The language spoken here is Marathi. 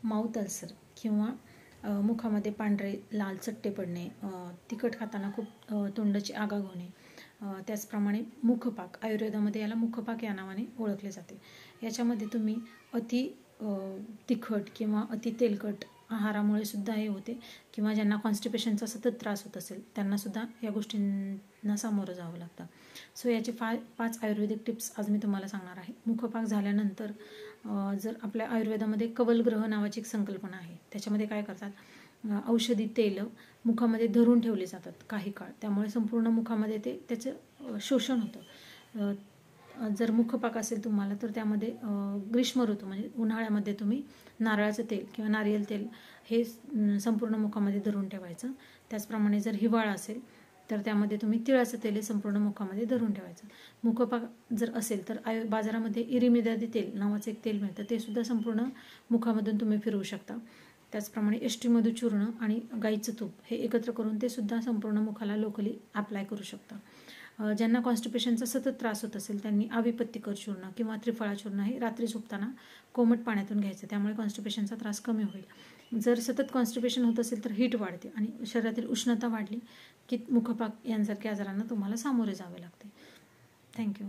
माउथ अल्सर किंवा मुखामध्ये पांढरे लाल चट्टे पडणे, तिखट खाताना खूप तोंडाची आगाग होणे, त्याचप्रमाणे मुखपाक, आयुर्वेदामध्ये याला मुखपाक या नावाने ओळखले जाते. याच्यामध्ये तुम्ही अति तिखट किंवा अति तेलकट आहारामुळे सुद्धा हे होते, किंवा ज्यांना कॉन्स्टिपेशनचा सतत त्रास होत असेल त्यांनासुद्धा या गोष्टींना सामोरं जावं लागतं. सो याचे 5 आयुर्वेदिक टिप्स आज मी तुम्हाला सांगणार आहे. मुखपाक झाल्यानंतर जर आपल्या आयुर्वेदामध्ये कवलग्रह नावाची एक संकल्पना आहे. त्याच्यामध्ये काय करतात, औषधी तेल मुखामध्ये धरून ठेवले जातात काही काळ, त्यामुळे संपूर्ण मुखामध्ये त्याचं शोषण होतं. जर मुखपाक असेल तुम्हाला तर त्यामध्ये ग्रीष्म ऋतू म्हणजे उन्हाळ्यामध्ये तुम्ही नारळाचं तेल किंवा नारियल तेल हे संपूर्ण मुखामध्ये धरून ठेवायचं. त्याचप्रमाणे जर हिवाळा असेल तर त्यामध्ये तुम्ही तिळाचं तेल हे संपूर्ण मुखामध्ये धरून ठेवायचं. मुखपाक जर असेल तर बाजारामध्ये इरिमिदादी तेल नावाचं एक तेल मिळतं, ते सुद्धा संपूर्ण मुखामधून तुम्ही फिरवू शकता. त्याचप्रमाणे अष्टमधू चूर्ण आणि गाईचं तूप हे एकत्र करून ते सुद्धा संपूर्ण मुखाला लोकली अप्लाय करू शकता. ज्यांना कॉन्स्टिपेशनचा सतत त्रास होत असेल त्यांनी आविपत्तिकर चूर्ण किंवा त्रिफळा चूर्ण हे रात्री झोपताना कोमट पाण्यातून घ्यायचं, त्यामुळे कॉन्स्टिपेशनचा त्रास कमी होईल. जर सतत कॉन्स्टिपेशन होत असेल तर हीट वाढते आणि शरीरातील उष्णता वाढली की मुखपाक यांसारख्या आजारांना तुम्हाला सामोरे जावे लागते. थँक्यू.